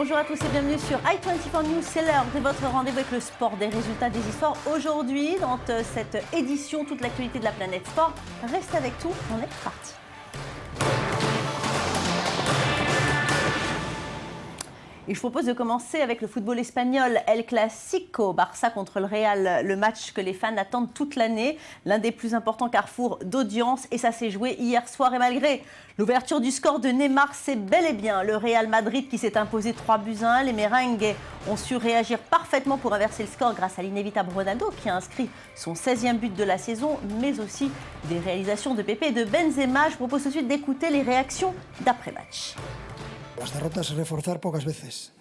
Bonjour à tous et bienvenue sur i24 News. C'est l'heure de votre rendez-vous avec le sport, des résultats, des histoires. Aujourd'hui, dans cette édition, toute l'actualité de la planète sport. Restez avec tout, on est parti. Et je propose de commencer avec le football espagnol, El Clasico, Barça contre le Real, le match que les fans attendent toute l'année, l'un des plus importants carrefours d'audience, et ça s'est joué hier soir. Et malgré l'ouverture du score de Neymar, c'est bel et bien le Real Madrid qui s'est imposé 3-1. Les merengues ont su réagir parfaitement pour inverser le score grâce à l'inévitable Ronaldo qui a inscrit son 16e but de la saison, mais aussi des réalisations de Pepe et de Benzema. Je propose tout de suite d'écouter les réactions d'après-match.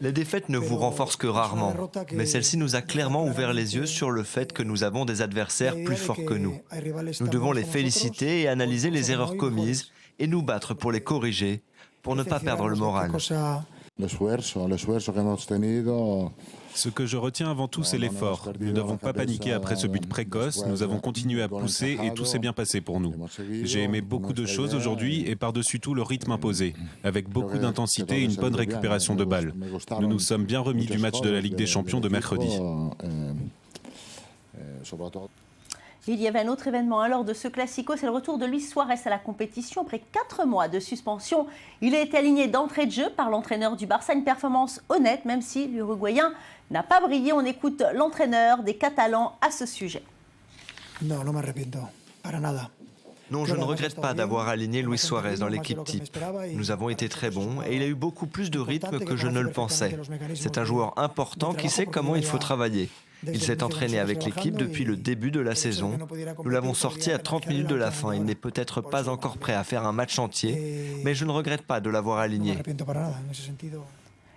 Les défaites ne vous renforcent que rarement, mais celle-ci nous a clairement ouvert les yeux sur le fait que nous avons des adversaires plus forts que nous. Nous devons les féliciter et analyser les erreurs commises et nous battre pour les corriger, pour ne pas perdre le moral. Ce que je retiens avant tout, c'est l'effort. Nous n'avons pas paniqué après ce but précoce, nous avons continué à pousser et tout s'est bien passé pour nous. J'ai aimé beaucoup de choses aujourd'hui et par-dessus tout le rythme imposé, avec beaucoup d'intensité et une bonne récupération de balles. Nous nous sommes bien remis du match de la Ligue des Champions de mercredi. Il y avait un autre événement lors de ce Classico, c'est le retour de Luis Suarez à la compétition. Après 4 mois de suspension, il a été aligné d'entrée de jeu par l'entraîneur du Barça. Une performance honnête, même si l'Uruguayen n'a pas brillé. On écoute l'entraîneur des Catalans à ce sujet. Non, je ne regrette pas d'avoir aligné Luis Suarez dans l'équipe type. Nous avons été très bons et il a eu beaucoup plus de rythme que je ne le pensais. C'est un joueur important qui sait comment il faut travailler. Il s'est entraîné avec l'équipe depuis le début de la saison. Nous l'avons sorti à 30 minutes de la fin. Il n'est peut-être pas encore prêt à faire un match entier, mais je ne regrette pas de l'avoir aligné.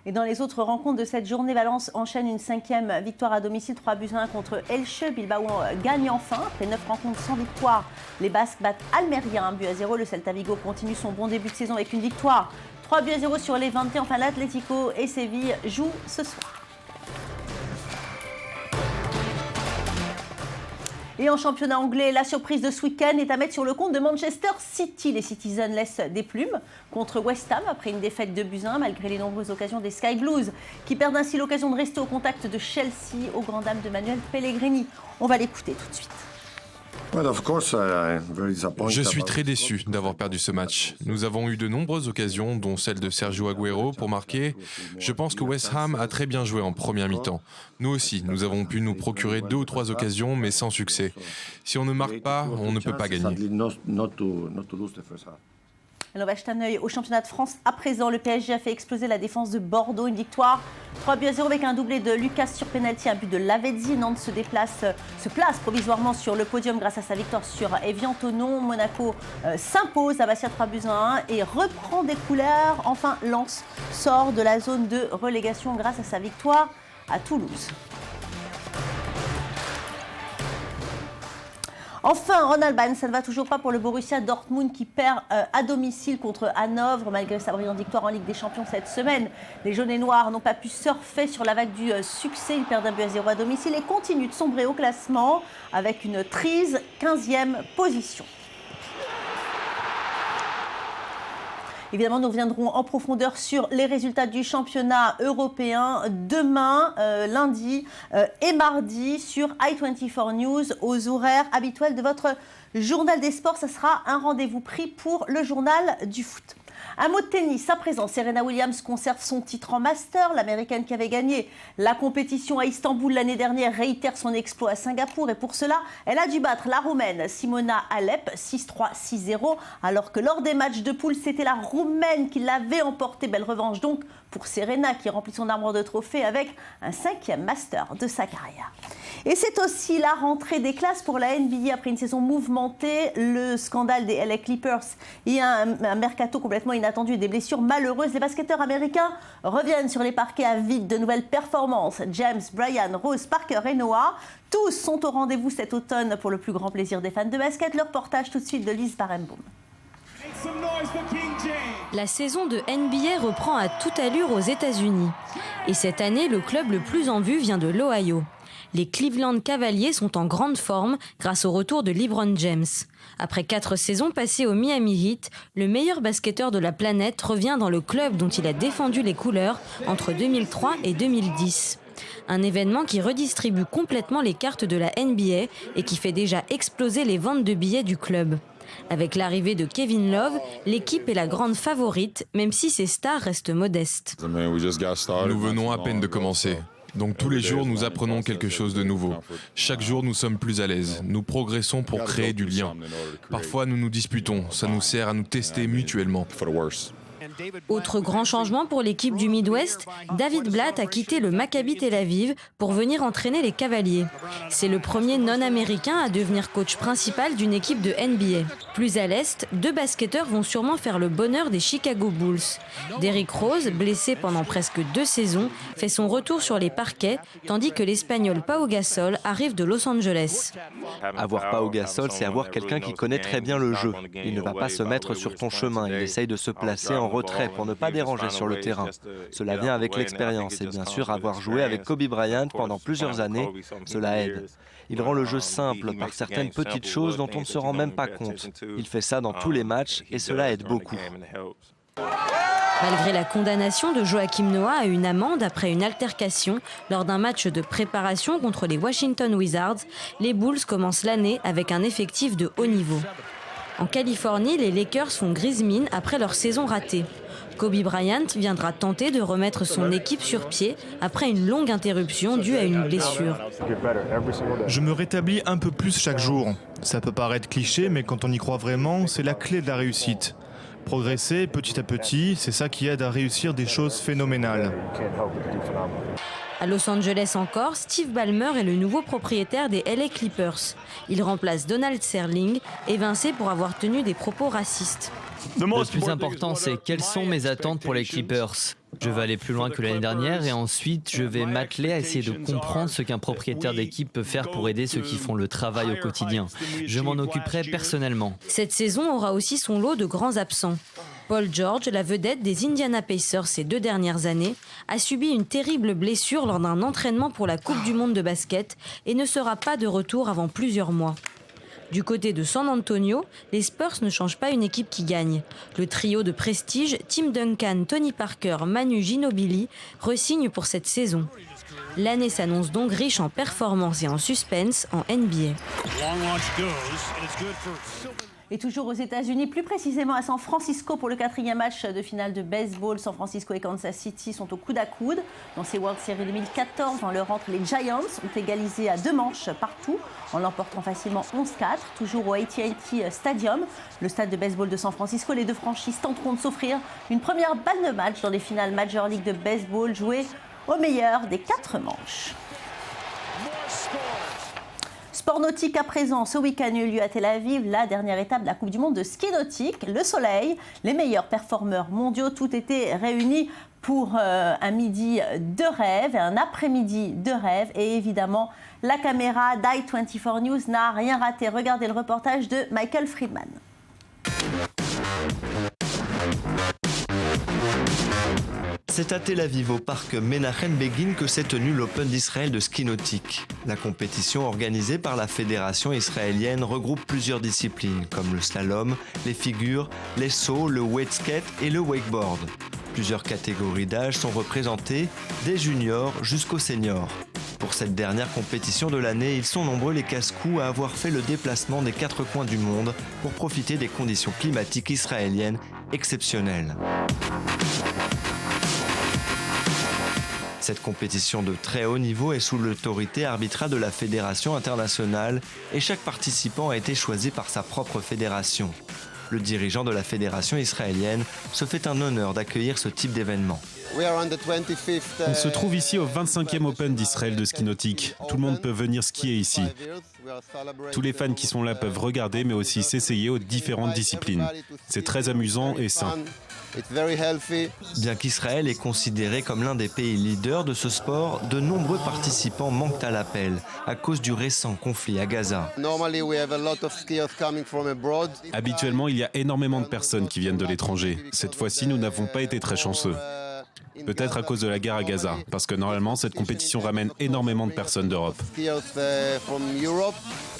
Et dans les autres rencontres de cette journée, Valence enchaîne une 5e victoire à domicile, 3-1 contre Elche. Bilbao gagne enfin. Après 9 rencontres sans victoire, les Basques battent Almeria 1-0. Le Celta Vigo continue son bon début de saison avec une victoire 3-0 sur les 20. Enfin, l'Atlético et Séville jouent ce soir. Et en championnat anglais, la surprise de ce week-end est à mettre sur le compte de Manchester City. Les Citizens laissent des plumes contre West Ham après une défaite de 2-1, malgré les nombreuses occasions des Sky Blues, qui perdent ainsi l'occasion de rester au contact de Chelsea, aux grandes dames de Manuel Pellegrini. On va l'écouter tout de suite. Je suis très déçu d'avoir perdu ce match. Nous avons eu de nombreuses occasions, dont celle de Sergio Agüero pour marquer. Je pense que West Ham a très bien joué en première mi-temps. Nous aussi, nous avons pu nous procurer 2 ou 3 occasions, mais sans succès. Si on ne marque pas, on ne peut pas gagner. On va jeter un œil au championnat de France. À présent, le PSG a fait exploser la défense de Bordeaux. Une victoire 3-0 avec un doublé de Lucas sur pénalty, un but de Lavezzi. Nantes se place provisoirement sur le podium grâce à sa victoire sur Evian-Thonon. Monaco s'impose à Bastia 3-1 et reprend des couleurs. Enfin, Lens sort de la zone de relégation grâce à sa victoire à Toulouse. Enfin, Ron Alban, ça ne va toujours pas pour le Borussia Dortmund qui perd à domicile contre Hanovre malgré sa brillante victoire en Ligue des Champions cette semaine. Les jaunes et noirs n'ont pas pu surfer sur la vague du succès. Ils perdent 1-0 à domicile et continuent de sombrer au classement avec une triste 15e position. Évidemment, nous reviendrons en profondeur sur les résultats du championnat européen demain, lundi et mardi sur i24 News aux horaires habituels de votre journal des sports. Ça sera un rendez-vous pris pour le journal du foot. Un mot de tennis à présent. Serena Williams conserve son titre en Master. L'Américaine qui avait gagné la compétition à Istanbul l'année dernière réitère son exploit à Singapour. Et pour cela, elle a dû battre la Roumaine Simona Halep 6-3, 6-0. Alors que lors des matchs de poule, c'était la Roumaine qui l'avait emporté. Belle revanche donc pour Serena qui remplit son armoire de trophées avec un 5e Master de sa carrière. Et c'est aussi la rentrée des classes pour la NBA après une saison mouvementée, le scandale des LA Clippers et un mercato complètement inattendu et des blessures malheureuses. Les basketteurs américains reviennent sur les parquets avides de nouvelles performances. James, Brian, Rose, Parker et Noah, tous sont au rendez-vous cet automne pour le plus grand plaisir des fans de basket. Le reportage tout de suite de Lise Barenboim. La saison de NBA reprend à toute allure aux États-Unis. Et cette année, le club le plus en vue vient de l'Ohio. Les Cleveland Cavaliers sont en grande forme grâce au retour de LeBron James. Après 4 saisons passées au Miami Heat, le meilleur basketteur de la planète revient dans le club dont il a défendu les couleurs entre 2003 et 2010. Un événement qui redistribue complètement les cartes de la NBA et qui fait déjà exploser les ventes de billets du club. Avec l'arrivée de Kevin Love, l'équipe est la grande favorite, même si ses stars restent modestes. Nous venons à peine de commencer. Donc tous les jours, nous apprenons quelque chose de nouveau. Chaque jour, nous sommes plus à l'aise. Nous progressons pour créer du lien. Parfois, nous nous disputons. Ça nous sert à nous tester mutuellement. Autre grand changement pour l'équipe du Midwest, David Blatt a quitté le Maccabi Tel Aviv pour venir entraîner les Cavaliers. C'est le premier non-américain à devenir coach principal d'une équipe de NBA. Plus à l'est, 2 basketteurs vont sûrement faire le bonheur des Chicago Bulls. Derrick Rose, blessé pendant presque 2 saisons, fait son retour sur les parquets, tandis que l'Espagnol Pau Gasol arrive de Los Angeles. Avoir Pau Gasol, c'est avoir quelqu'un qui connaît très bien le jeu. Il ne va pas se mettre sur ton chemin, il essaye de se placer en retrait pour ne pas déranger sur le terrain. Cela vient avec l'expérience et bien sûr avoir joué avec Kobe Bryant pendant plusieurs années, cela aide. Il rend le jeu simple par certaines petites choses dont on ne se rend même pas compte. Il fait ça dans tous les matchs et cela aide beaucoup. Malgré la condamnation de Joakim Noah à une amende après une altercation lors d'un match de préparation contre les Washington Wizards, les Bulls commencent l'année avec un effectif de haut niveau. En Californie, les Lakers font grise mine après leur saison ratée. Kobe Bryant viendra tenter de remettre son équipe sur pied après une longue interruption due à une blessure. Je me rétablis un peu plus chaque jour. Ça peut paraître cliché, mais quand on y croit vraiment, c'est la clé de la réussite. Progresser petit à petit, c'est ça qui aide à réussir des choses phénoménales. À Los Angeles encore, Steve Ballmer est le nouveau propriétaire des LA Clippers. Il remplace Donald Sterling, évincé pour avoir tenu des propos racistes. Le plus important, c'est quelles sont mes attentes pour les Clippers. Je vais aller plus loin que l'année dernière et ensuite je vais m'atteler à essayer de comprendre ce qu'un propriétaire d'équipe peut faire pour aider ceux qui font le travail au quotidien. Je m'en occuperai personnellement. Cette saison aura aussi son lot de grands absents. Paul George, la vedette des Indiana Pacers ces 2 dernières années, a subi une terrible blessure lors d'un entraînement pour la Coupe du Monde de basket et ne sera pas de retour avant plusieurs mois. Du côté de San Antonio, les Spurs ne changent pas une équipe qui gagne. Le trio de prestige, Tim Duncan, Tony Parker, Manu Ginobili, re-signe pour cette saison. L'année s'annonce donc riche en performances et en suspense en NBA. Et toujours aux États-Unis, plus précisément à San Francisco pour le 4e match de finale de baseball. San Francisco et Kansas City sont au coude à coude. Dans ces World Series 2014, dans leur rentre, les Giants ont égalisé à 2 manches partout en l'emportant facilement 11-4. Toujours au AT&T Stadium, le stade de baseball de San Francisco, les 2 franchises tenteront de s'offrir une première balle de match dans les finales Major League de baseball jouées au meilleur des 4 manches. Sport nautique à présent, ce week-end a eu lieu à Tel Aviv, la dernière étape de la Coupe du Monde de ski nautique, le soleil. Les meilleurs performeurs mondiaux, tout était réuni pour un midi de rêve et un après-midi de rêve. Et évidemment, la caméra d'i24 News n'a rien raté. Regardez le reportage de Michael Friedman. C'est à Tel Aviv, au parc Menachem Begin, que s'est tenu l'Open d'Israël de ski nautique. La compétition organisée par la fédération israélienne regroupe plusieurs disciplines, comme le slalom, les figures, les sauts, le wake-skate et le wakeboard. Plusieurs catégories d'âge sont représentées, des juniors jusqu'aux seniors. Pour cette dernière compétition de l'année, ils sont nombreux les casse-cous à avoir fait le déplacement des 4 coins du monde pour profiter des conditions climatiques israéliennes exceptionnelles. Cette compétition de très haut niveau est sous l'autorité arbitrale de la Fédération internationale et chaque participant a été choisi par sa propre fédération. Le dirigeant de la fédération israélienne se fait un honneur d'accueillir ce type d'événement. On se trouve ici au 25e Open d'Israël de ski nautique. Tout le monde peut venir skier ici. Tous les fans qui sont là peuvent regarder mais aussi s'essayer aux différentes disciplines. C'est très amusant et sain. Bien qu'Israël est considéré comme l'un des pays leaders de ce sport, de nombreux participants manquent à l'appel à cause du récent conflit à Gaza. Habituellement, il y a énormément de personnes qui viennent de l'étranger. Cette fois-ci, nous n'avons pas été très chanceux. Peut-être à cause de la guerre à Gaza, parce que normalement cette compétition ramène énormément de personnes d'Europe.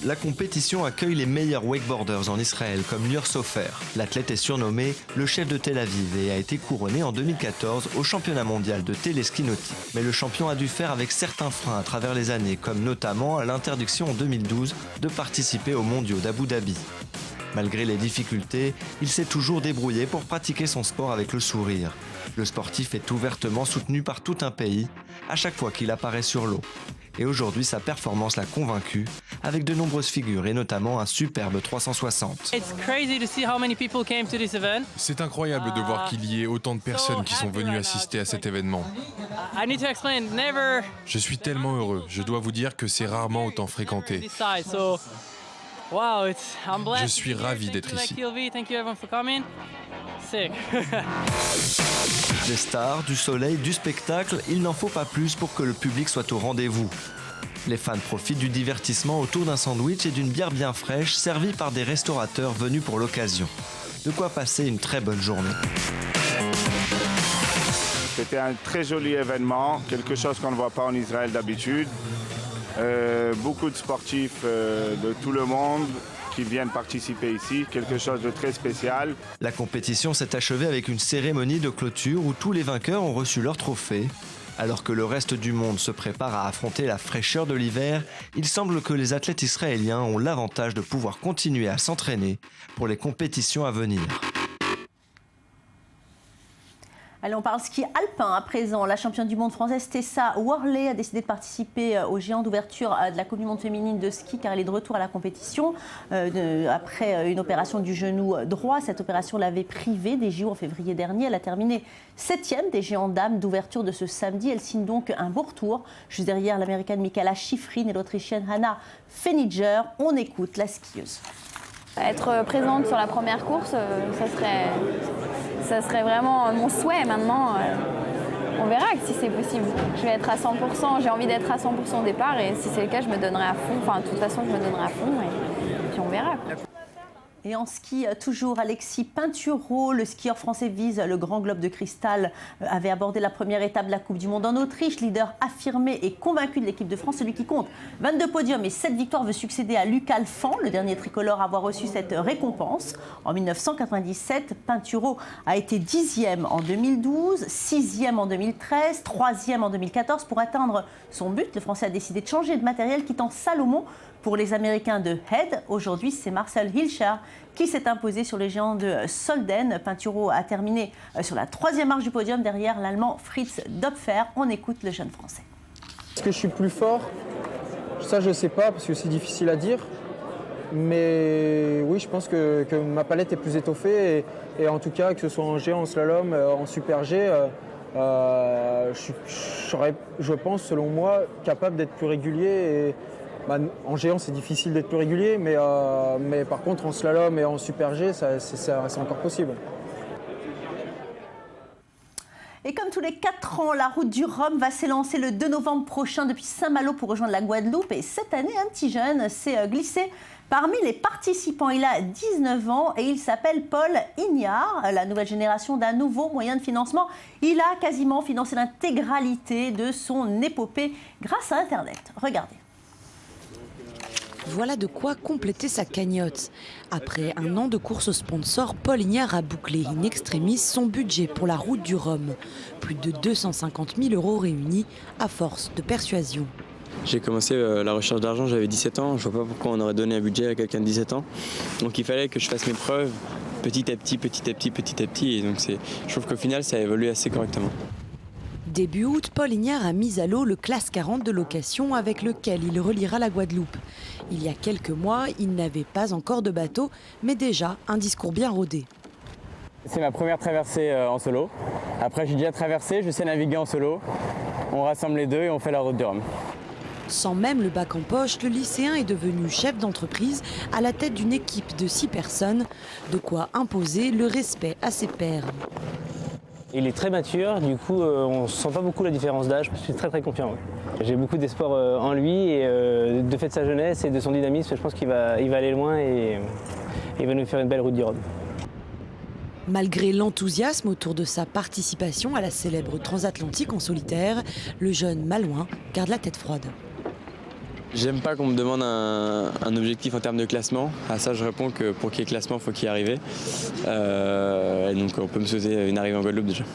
La compétition accueille les meilleurs wakeboarders en Israël, comme Lior Sofer. L'athlète est surnommé le chef de Tel Aviv et a été couronné en 2014 au championnat mondial de téléski nautique. Mais le champion a dû faire avec certains freins à travers les années, comme notamment l'interdiction en 2012 de participer aux mondiaux d'Abu Dhabi. Malgré les difficultés, il s'est toujours débrouillé pour pratiquer son sport avec le sourire. Le sportif est ouvertement soutenu par tout un pays à chaque fois qu'il apparaît sur l'eau. Et aujourd'hui, sa performance l'a convaincu, avec de nombreuses figures et notamment un superbe 360. C'est incroyable de voir qu'il y ait autant de personnes qui sont venues assister à cet événement. Je suis tellement heureux. Je dois vous dire que c'est rarement autant fréquenté. Je suis ravi d'être ici. Des stars, du soleil, du spectacle, il n'en faut pas plus pour que le public soit au rendez-vous. Les fans profitent du divertissement autour d'un sandwich et d'une bière bien fraîche servie par des restaurateurs venus pour l'occasion. De quoi passer une très bonne journée. C'était un très joli événement, quelque chose qu'on ne voit pas en Israël d'habitude. Beaucoup de sportifs de tout le monde qui viennent participer ici, quelque chose de très spécial. La compétition s'est achevée avec une cérémonie de clôture où tous les vainqueurs ont reçu leur trophée. Alors que le reste du monde se prépare à affronter la fraîcheur de l'hiver, il semble que les athlètes israéliens ont l'avantage de pouvoir continuer à s'entraîner pour les compétitions à venir. Allez, on parle ski alpin à présent. La championne du monde française Tessa Worley a décidé de participer au géant d'ouverture de la Coupe du monde féminine de ski car elle est de retour à la compétition après une opération du genou droit. Cette opération l'avait privée des JO en février dernier. Elle a terminé 7e des géants dames d'ouverture de ce samedi. Elle signe donc un beau retour, juste derrière l'américaine Michaela Schifrin et l'autrichienne Hannah Feniger. On écoute la skieuse. Être présente sur la première course, ça serait vraiment mon souhait maintenant. On verra si c'est possible. Je vais être à 100%, j'ai envie d'être à 100% au départ et si c'est le cas, je me donnerai à fond. Enfin, de toute façon, je me donnerai à fond et puis on verra. Et en ski, toujours Alexis Pinturault, le skieur français vise le Grand Globe de Cristal, avait abordé la première étape de la Coupe du Monde en Autriche. Leader affirmé et convaincu de l'équipe de France, celui qui compte 22 podiums et 7 victoires veut succéder à Luc Alphand, le dernier tricolore à avoir reçu cette récompense. En 1997, Pinturault a été 10e en 2012, 6e en 2013, 3e en 2014. Pour atteindre son but, le Français a décidé de changer de matériel, quittant Salomon pour les Américains de Head. Aujourd'hui, c'est Marcel Hirscher qui s'est imposé sur les géants de Solden. Pinturault a terminé sur la 3e marche du podium derrière l'Allemand Fritz Dopfer. On écoute le jeune Français. Est-ce que je suis plus fort? Ça, je ne sais pas parce que c'est difficile à dire. Mais oui, je pense que ma palette est plus étoffée. Et en tout cas, que ce soit en G, en slalom, en super G, je serais, je pense, selon moi, capable d'être plus régulier. En géant, c'est difficile d'être plus régulier, mais par contre, en slalom et en super G, c'est encore possible. Et comme tous les 4 ans, la route du Rhum va s'élancer le 2 novembre prochain depuis Saint-Malo pour rejoindre la Guadeloupe. Et cette année, un petit jeune s'est glissé parmi les participants. Il a 19 ans et il s'appelle Paul Ignard. La nouvelle génération d'un nouveau moyen de financement. Il a quasiment financé l'intégralité de son épopée grâce à Internet. Regardez. Voilà de quoi compléter sa cagnotte. Après un an de course sponsor, Paul Ignard a bouclé in extremis son budget pour la route du Rhum. Plus de 250 000 € réunis à force de persuasion. J'ai commencé la recherche d'argent, j'avais 17 ans. Je ne vois pas pourquoi on aurait donné un budget à quelqu'un de 17 ans. Donc il fallait que je fasse mes preuves petit à petit. Et donc je trouve qu'au final, ça a évolué assez correctement. Début août, Paul Ignard a mis à l'eau le Classe 40 de location avec lequel il reliera la Guadeloupe. Il y a quelques mois, il n'avait pas encore de bateau, mais déjà un discours bien rodé. C'est ma première traversée en solo. Après, j'ai déjà traversé, je sais naviguer en solo. On rassemble les deux et on fait la route du Rhum. Sans même le bac en poche, le lycéen est devenu chef d'entreprise à la tête d'une équipe de 6 personnes, de quoi imposer le respect à ses pairs. Il est très mature, du coup on ne sent pas beaucoup la différence d'âge, je suis très confiant. Ouais. J'ai beaucoup d'espoir en lui et de fait de sa jeunesse et de son dynamisme, je pense qu'il va aller loin et il va nous faire une belle route du Rhum. Malgré l'enthousiasme autour de sa participation à la célèbre transatlantique en solitaire, le jeune Malouin garde la tête froide. J'aime pas qu'on me demande un objectif en termes de classement. À ça, je réponds que pour qu'il y ait classement, il faut qu'il y arrive. Donc on peut me souhaiter une arrivée en Guadeloupe déjà.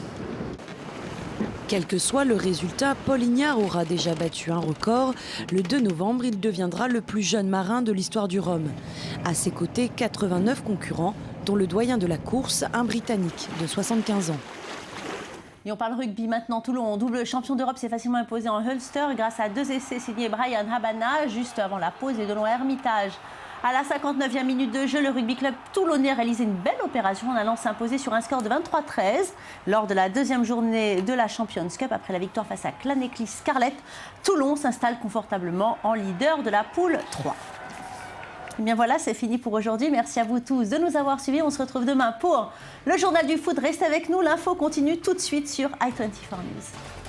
Quel que soit le résultat, Paul Ignard aura déjà battu un record. Le 2 novembre, il deviendra le plus jeune marin de l'histoire du Rhum. À ses côtés, 89 concurrents, dont le doyen de la course, un Britannique de 75 ans. Et on parle rugby maintenant. Toulon, double champion d'Europe, s'est facilement imposé en Ulster grâce à 2 essais signés Brian Habana juste avant la pause et de Hermitage. À la 59e minute de jeu, le rugby club toulonnais a réalisé une belle opération en allant s'imposer sur un score de 23-13 lors de la 2e journée de la Champions Cup. Après la victoire face à Claneclis Scarlett, Toulon s'installe confortablement en leader de la poule 3. Et bien voilà, c'est fini pour aujourd'hui. Merci à vous tous de nous avoir suivis. On se retrouve demain pour le journal du foot. Restez avec nous, l'info continue tout de suite sur i24 News.